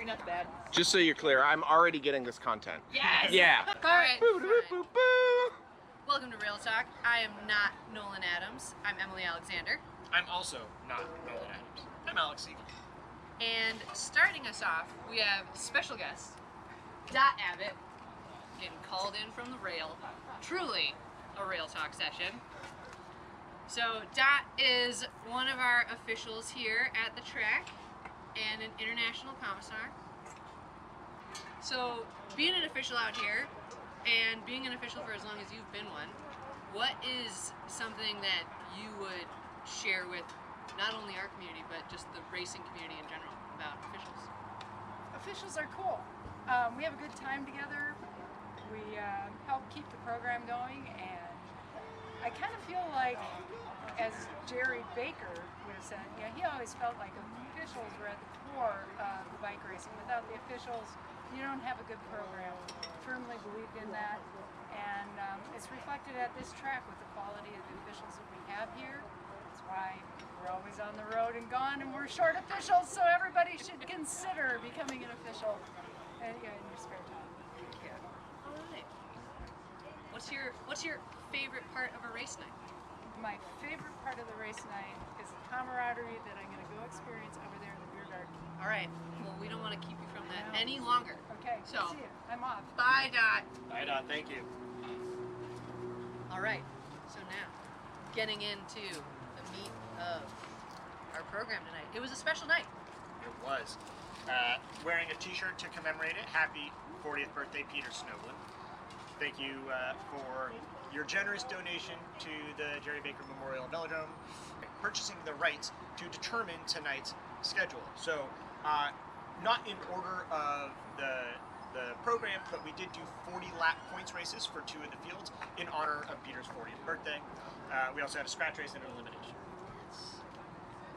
You're not bad. Just so you're clear, I'm already getting this content. Yes! Yeah. Alright, Boo, boo, boo, boo. welcome to Rail Talk. I am not Nolan Adams. I'm Emily Alexander. I'm also not Nolan Adams. I'm Alex Siegel. And starting us off, we have special guest, Dot Abbott, getting called in from the rail. Truly a Rail Talk session. So Dot is one of our officials here at the track and an international commissar. So being an official out here and being an official for as long as you've been one, what is something that you would share with not only our community but just the racing community in general about officials? Officials are cool. We have a good time together. We help keep the program going, and I kind of feel like, as Jerry Baker would have said, he always felt like officials were at the core of the bike racing. Without the officials, you don't have a good program. Firmly believed in that, and it's reflected at this track with the quality of the officials that we have here. That's why we're always on the road and gone, and we're short officials, so everybody should consider becoming an official in your spare time. All right. What's your favorite part of a race night? My favorite part of the race night is the camaraderie that I'm going to go experience over there in the beer garden. All right. Well, we don't want to keep you from that any longer. Okay, So- see you. I'm off. Bye, Dot. Bye, Don. Thank you. All right. So now, getting into the meat of our program tonight. It was a special night. It was. Wearing a t-shirt to commemorate it. Happy 40th birthday, Peter Snowland. Thank you for your generous donation to the Jerry Baker Memorial Velodrome, purchasing the rights to determine tonight's schedule. So, not in order of the program, but we did do 40-lap points races for 2 of the fields in honor of Peter's 40th birthday. We also had a scratch race and an elimination.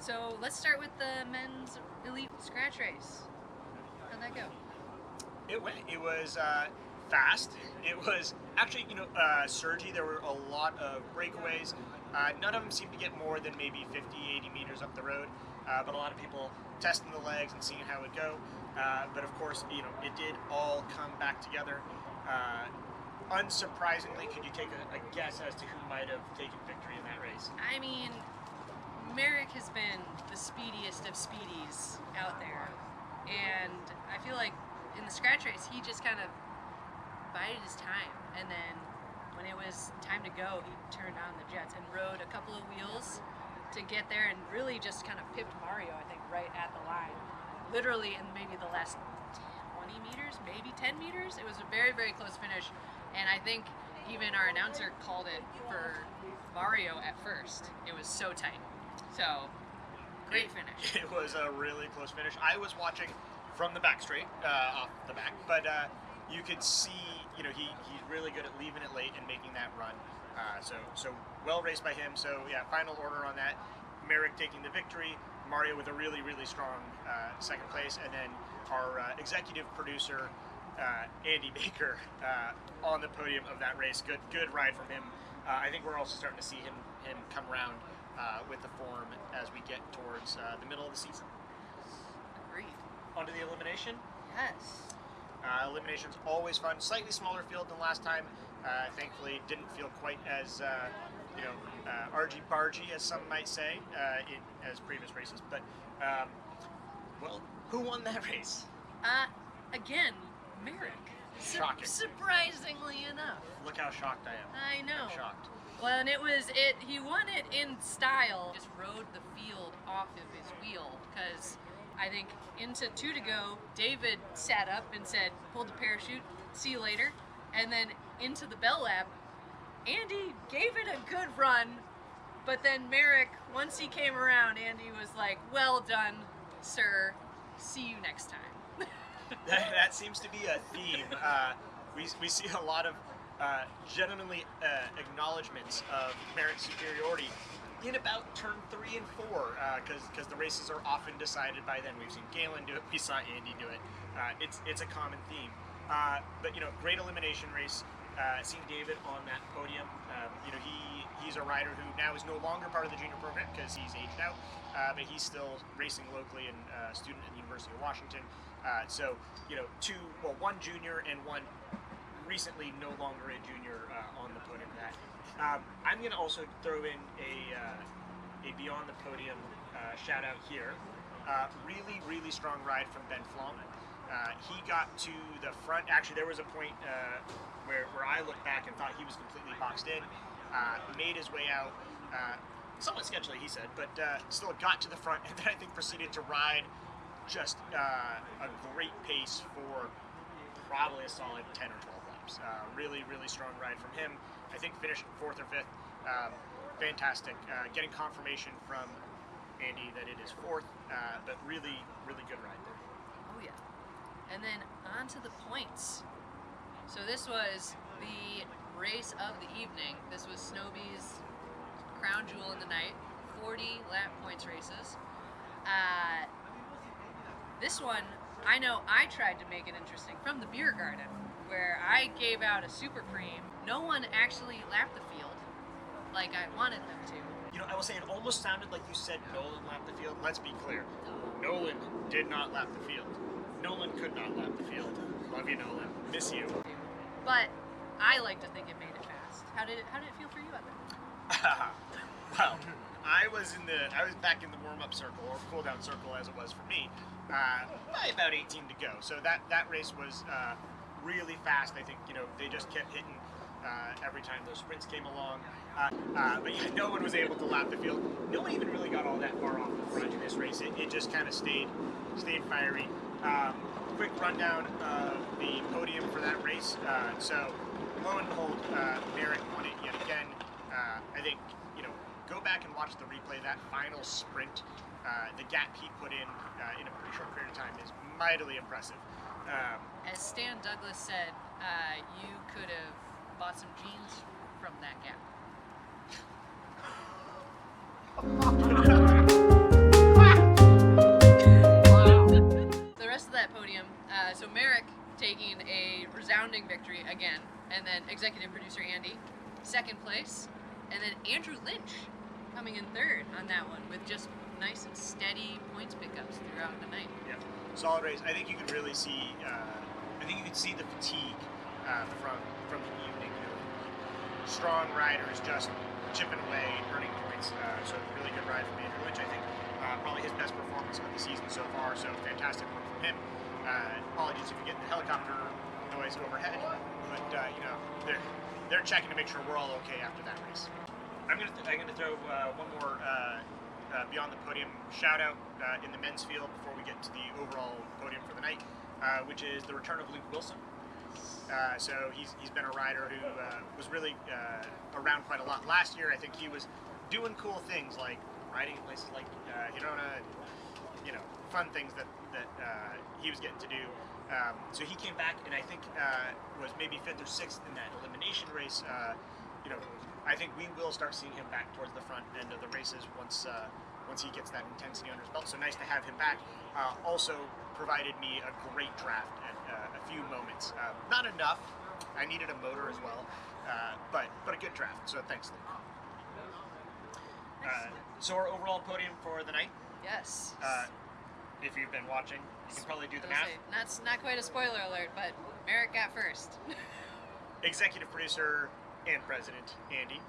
So let's start with the men's elite scratch race. How'd that go? It went. It was fast. It was actually, surgy. There were a lot of breakaways. None of them seemed to get more than maybe 50, 80 meters up the road. But a lot of people testing the legs and seeing how it would go. But of course, it did all come back together. Unsurprisingly, could you take a guess as to who might have taken victory in that race? I mean, Merrick has been the speediest of speedies out there. And I feel like in the scratch race, he just kind of bided his time. And then when it was time to go, he turned on the jets and rode a couple of wheels to get there and really just kind of pipped Mario, I think, right at the line. Literally in maybe the last 20 meters, maybe 10 meters. It was a very, very close finish. And I think even our announcer called it for Mario at first. It was so tight. So, great finish. It was a really close finish. I was watching from the back straight, off the back, but you could see, he's really good at leaving it late and making that run. So well raced by him. So yeah, final order on that. Merrick taking the victory, Mario with a really, really strong second place, and then our executive producer, Andy Baker, on the podium of that race. Good ride from him. I think we're also starting to see him come around with the form as we get towards the middle of the season. Agreed. On to the elimination. Yes. Elimination's always fun. Slightly smaller field than last time. Thankfully, didn't feel quite as argy-bargy, as some might say, as previous races. But, well, who won that race? Again, Merrick. Shocking. Surprisingly enough. Look how shocked I am. I know. I'm shocked. Well, and he won it in style. Just rode the field off of his wheel, because I think into 2 to go, David sat up and said, pulled the parachute, see you later. And then into the bell lap, Andy gave it a good run, but then Merrick, once he came around, Andy was like, well done, sir, see you next time. That seems to be a theme. We see a lot of gentlemanly acknowledgements of Merrick's superiority in about turn 3 and 4, because the races are often decided by then. We've seen Galen do it, we saw Andy do it. It's a common theme. But great elimination race. seeing David on that podium. He's a rider who now is no longer part of the junior program because he's aged out, but he's still racing locally and a student at the University of Washington. One junior and one recently no longer a junior on the podium for that. I'm going to also throw in a Beyond the Podium shout out here. Really strong ride from Ben Flom. He got to the front. Actually, there was a point where I looked back and thought he was completely boxed in. Made his way out, somewhat sketchily, he said, but still got to the front, and then I think proceeded to ride just a great pace for probably a solid 10 or 12 laps. Really strong ride from him. I think finished 4th or 5th. Fantastic. Getting confirmation from Andy that it is 4th, but really good ride there. Oh yeah. And then on to the points. So this was the race of the evening. This was Snowby's crown jewel in the night. 40 lap points races. This one, I know I tried to make it interesting from the beer garden, where I gave out a super cream. No one actually lapped the field like I wanted them to. I will say it almost sounded like you said Nolan lapped the field. Let's be clear. Nolan did not lap the field. Nolan could not lap the field. Love you, Nolan. Miss you. But I like to think it made it fast. How did it feel for you out there? Well, I was back in the warm-up circle, or cool-down circle as it was for me, by about 18 to go. So that race was really fast. I think they just kept hitting every time those sprints came along. But yeah, no one was able to lap the field. No one even really got all that far off the front in this race. It just kind of stayed fiery. Quick rundown of the podium for that race. So lo and behold, Merrick won it yet again. I think go back and watch the replay. That final sprint, the gap he put in a pretty short period of time is mightily impressive. As Stan Douglas said, you could have bought some jeans from that gap. The rest of that podium, so Merrick taking a resounding victory again, and then executive producer Andy, 2nd place, and then Andrew Lynch coming in 3rd on that one with just nice and steady points pickups throughout the night. Yeah, solid race. I think you could really see. I think you could see the fatigue from the evening. Strong riders just chipping away, earning points. So really good ride from Andrew Lynch. I think probably his best performance of the season so far. So fantastic one from him. Apologies if you get the helicopter noise overhead, but they're checking to make sure we're all okay after that race. I'm gonna throw one more Beyond the Podium shout out in the men's field before we get to the overall podium for the night, which is the return of Luke Wilson. So he's been a rider who was really around quite a lot last year. I think he was doing cool things like riding in places like Hirona, fun things that he was getting to do. So he came back, and I think was maybe 5th or 6th in that elimination race. I think we will start seeing him back towards the front end of the races once he gets that intensity under his belt. So nice to have him back. Also provided me a great draft at a few moments. Not enough. I needed a motor as well, but a good draft. So thanks, Luke. So our overall podium for the night. Yes. If you've been watching, you can probably do the I math. was gonna say, not quite a spoiler alert, but Merrick got 1st. Executive producer and president Andy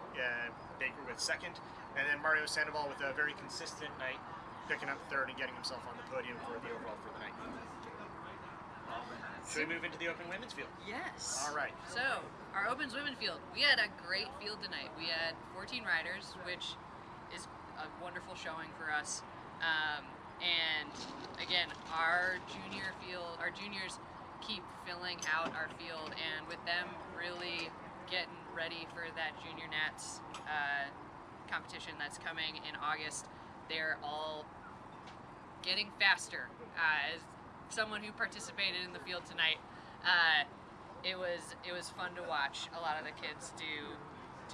Baker with 2nd, and then Mario Sandoval with a very consistent night, picking up 3rd and getting himself on the podium for the overall for the night. Should we move into the open women's field? Yes. All right. So, our opens women field, we had a great field tonight. We had 14 riders, which is a wonderful showing for us. And again, our juniors keep filling out our field, and with them really getting ready for that Junior Nats competition that's coming in August, they're all getting faster. As someone who participated in the field tonight, it was fun to watch a lot of the kids do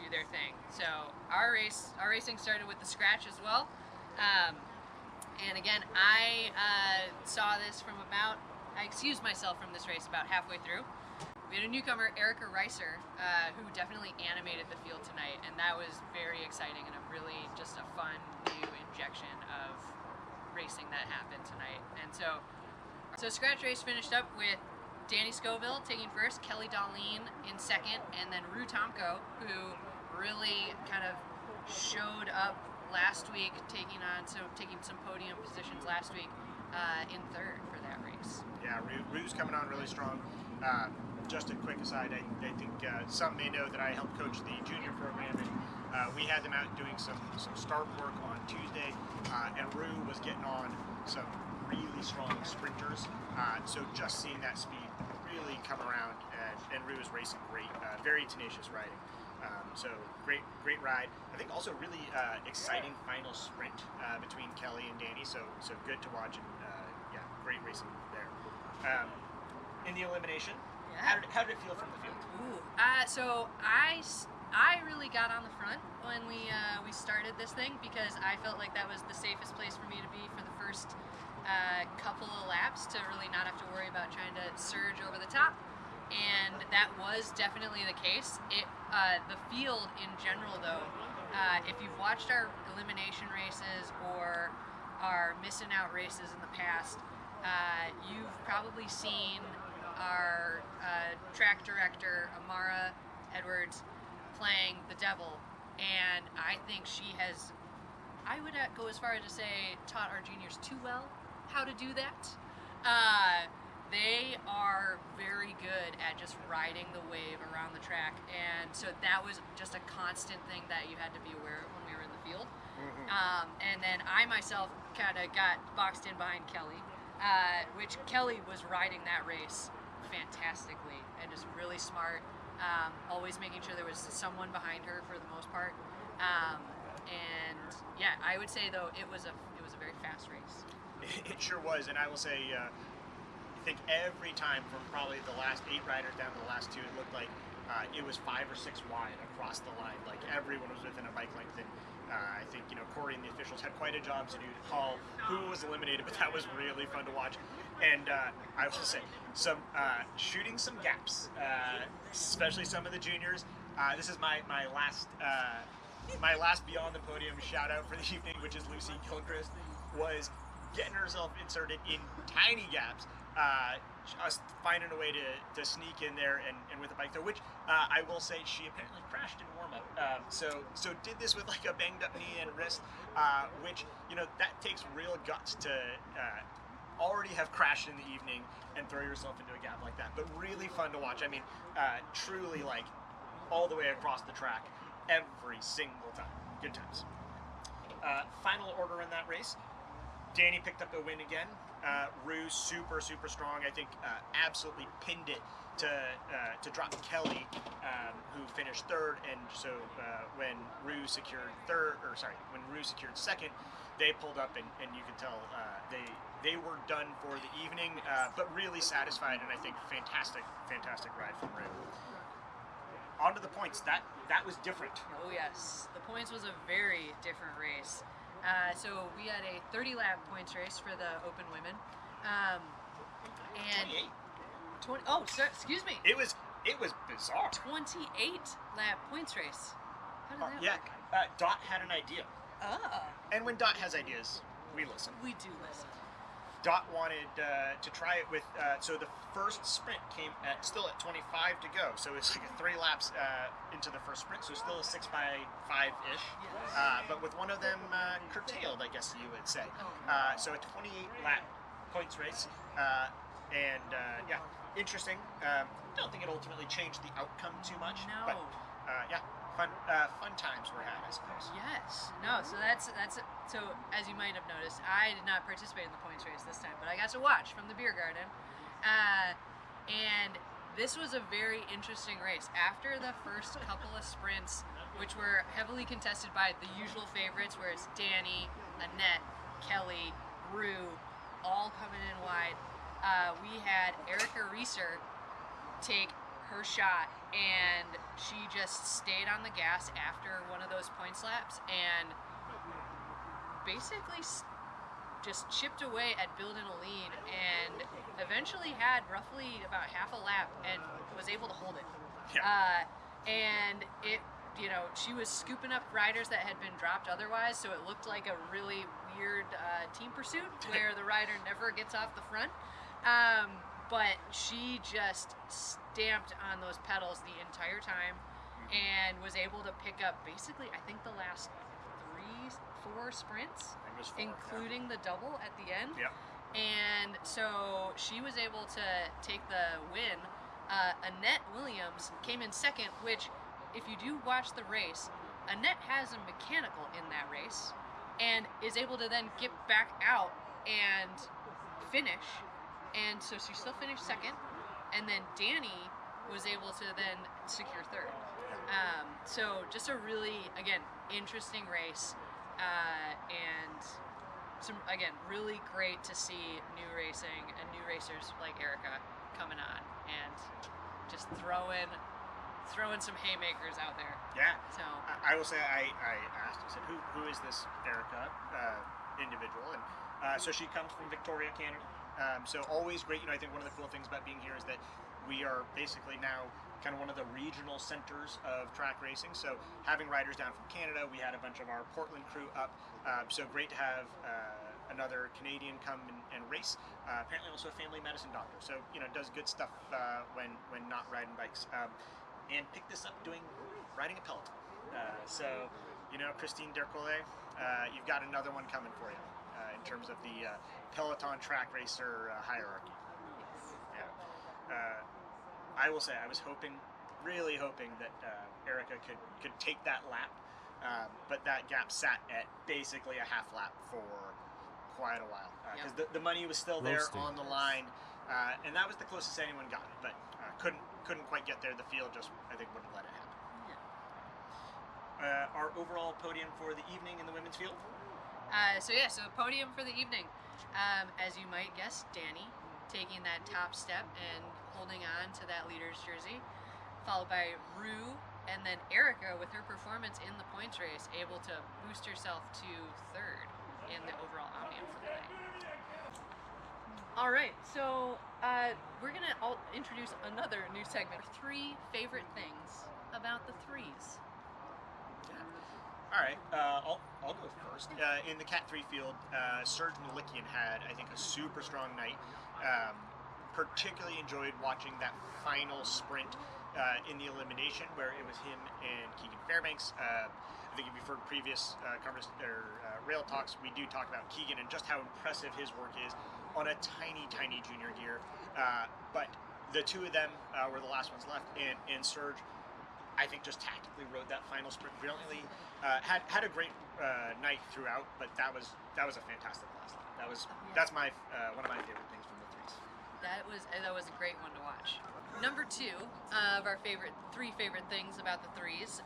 their thing. So our racing started with the scratch as well. And again, I saw this I excused myself from this race about halfway through. we had a newcomer, Erica Reiser, who definitely animated the field tonight, and that was very exciting and a really just a fun new injection of racing that happened tonight. And so scratch race finished up with Danny Scoville taking first, Kelly Darlene in second, and then Rue Tomko, who really kind of showed up last week, taking some podium positions last week in third for that race. Yeah, Rue's coming on really strong. Just a quick aside, I think some may know that I helped coach the junior program, and we had them out doing some start work on Tuesday, and Rue was getting on some really strong sprinters. So just seeing that speed really come around, and Rue is racing great, very tenacious riding. So great ride. I think also really exciting final sprint between Kelly and Danny. So good to watch, and yeah, great racing there. In the elimination, Yeah. how did it feel from the field? Ooh. So I really got on the front when we started this thing, because I felt like that was the safest place for me to be for the first couple of laps, to really not have to worry about trying to surge over the top. And that was definitely the case. The field in general, though, if you've watched our elimination races or our missing out races in the past, you've probably seen our track director, Amara Edwards, playing the devil. And I think she has, I would go as far as to say, taught our juniors too well how to do that. They are very good at just riding the wave around the track, and so that was just a constant thing that you had to be aware of when we were in the field. And then I myself kind of got boxed in behind Kelly, which Kelly was riding that race fantastically and just really smart, always making sure there was someone behind her for the most part. And yeah, I would say though it was a very fast race. It sure was, and I will say, I think every time from probably the last 8 riders down to the last 2, it looked like it was 5 or 6 wide across the line. Like everyone was within a bike length, and I think Corey and the officials had quite a job to do to call who was eliminated, but that was really fun to watch. And I will say, shooting some gaps, especially some of the juniors. This is my last beyond the podium shout out for the evening, which is Lucy Gilchrist, was getting herself inserted in tiny gaps. Just finding a way to sneak in there and with a bike throw, which I will say she apparently crashed in warm-up. So did this with like a banged up knee and wrist, which that takes real guts to already have crashed in the evening and throw yourself into a gap like that. But really fun to watch. I mean, truly like all the way across the track every single time. Good times. Final order in that race. Danny picked up the win again. Rue super strong. I think absolutely pinned it to drop Kelly, who finished third. And so when Rue secured second, they pulled up, and you can tell they were done for the evening, but really satisfied, and I think fantastic ride from Rue. On to the points. That was different. Oh yes, the points was a very different race. So we had a 30-lap points race for the Open Women, and 28. Excuse me. It was bizarre. 28-lap points race. How did that work? Dot had an idea, and when Dot has ideas, we listen. We do listen. Dot wanted to try it with, so the first sprint came still at 25 to go, so it's like 3 laps into the first sprint, so still a 6 by 5-ish, but with one of them curtailed, I guess you would say. So a 28-lap points race, and yeah, interesting. Don't think it ultimately changed the outcome too much, No. but yeah, fun times were had, I suppose. Yes. No, so that's so as you might have noticed, I did not participate in the points race this time, but I got to watch from the beer garden. And this was a very interesting race. After the first couple of sprints, which were heavily contested by the usual favorites, where it's Danny, Annette, Kelly, Rue, all coming in wide, we had Erica Reiser take her shot, and she just stayed on the gas after one of those points laps and basically just chipped away at building a lead, and eventually had roughly about half a lap and was able to hold it. Yeah. And it, she was scooping up riders that had been dropped otherwise, so it looked like a really weird team pursuit where the rider never gets off the front. But she just stamped on those pedals the entire time and was able to pick up basically, I think, the last 4 sprints, I think it was 4, including the double at the end. Yeah. And so she was able to take the win. Annette Williams came in second, which, if you do watch the race, Annette has a mechanical in that race and is able to then get back out and finish. And so she still finished second. And then Danny was able to then secure third. So just a really, again, interesting race. And really great to see new racing and new racers like Erica coming on and just throwing some haymakers out there. Yeah. So I will say I asked, I said, who is this Erica individual? And so she comes from Victoria, Canada. So always great. I think one of the cool things about being here is that we are basically now kind of one of the regional centers of track racing. So having riders down from Canada, we had a bunch of our Portland crew up. So great to have another Canadian come and race. Apparently also a family medicine doctor. So does good stuff when not riding bikes. And picked this up riding a peloton. So Christine Dercole, you've got another one coming for you in terms of the peloton track racer hierarchy. Yeah. I will say I was really hoping that Erica could take that lap, but that gap sat at basically a half lap for quite a while because the money was still there on the line, and that was the closest anyone got, but couldn't quite get there. The field just, I think, wouldn't let it happen. Yeah. Our overall podium for the evening in the women's field. So podium for the evening. As you might guess, Danny taking that top step and holding on to that leader's jersey, followed by Rue, and then Erica with her performance in the points race, able to boost herself to third in the overall omnium for the night. All right, so we're gonna introduce another new segment: 3 favorite things about the threes. All right, I'll go first. In the Cat 3 field, Serge Malikian had, I think, a super strong night. Particularly enjoyed watching that final sprint in the elimination where it was him and Keegan Fairbanks. I think if you've heard previous rail talks, we do talk about Keegan and just how impressive his work is on a tiny junior gear. But the two of them were the last ones left, and Serge, I think, just tactically rode that final sprint brilliantly. Had a great night throughout, but that was a fantastic last lap. That's my one of my favorite things from the threes. That was a great one to watch. Number 2 of our 3 favorite things about the threes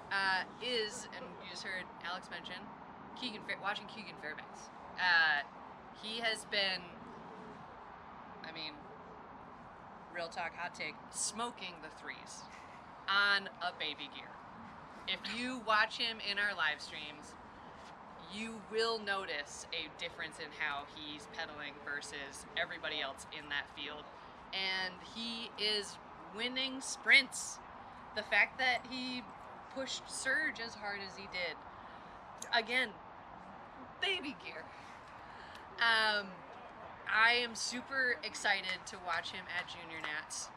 is, and you just heard Alex mention, watching Keegan Fairbanks. He has been, real talk, hot take, smoking the threes on a baby gear. If you watch him in our live streams, you will notice a difference in how he's pedaling versus everybody else in that field. And he is winning sprints. The fact that he pushed Serge as hard as he did, again, baby gear. I am super excited to watch him at Junior Nats.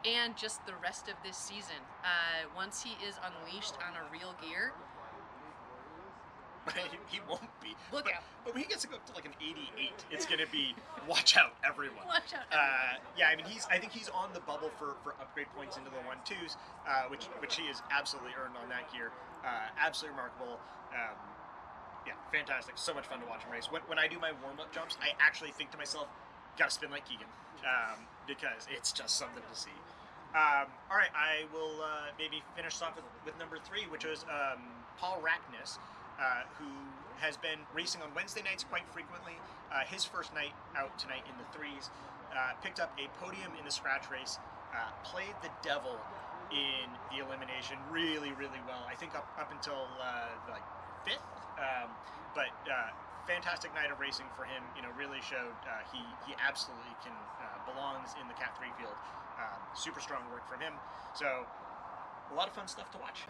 And just the rest of this season. Once he is unleashed on a real gear, he won't be. Look out. But when he gets to go up to like an 88, it's going to be watch out, everyone. Watch out. I think he's on the bubble for upgrade points into the 1-2s, which he has absolutely earned on that gear. Absolutely remarkable. Fantastic. So much fun to watch him race. When I do my warm-up jumps, I actually think to myself, gotta spin like Keegan. Because it's just something to see. All right, I will maybe finish off with number 3, which was Paul Rackness, who has been racing on Wednesday nights quite frequently. His first night out tonight in the threes, picked up a podium in the scratch race, played the devil in the elimination really well. I think up until like 5th, but fantastic night of racing for him. You know, really showed he absolutely belongs in the Cat 3 field. Super strong work from him. So a lot of fun stuff to watch.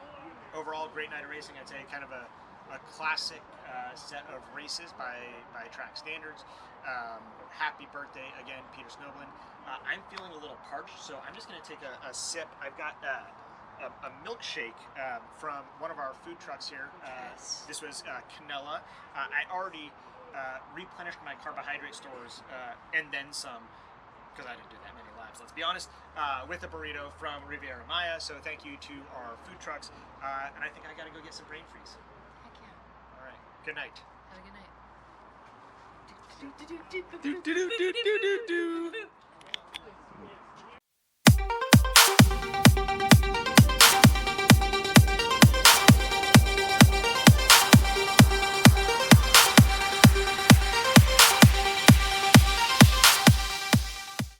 Overall, great night of racing. I'd say kind of a classic set of races by track standards. Happy birthday again, Peter Snoblin. I'm feeling a little parched, so I'm just going to take a sip. I've got a milkshake from one of our food trucks here. Yes. This was Canella. I already replenished my carbohydrate stores and then some, because I didn't do that many laps, let's be honest, with a burrito from Riviera Maya. So thank you to our food trucks. And I think I got to go get some brain freeze. Heck yeah. All right. Good night. Have a good night. Do do do do do do do do do.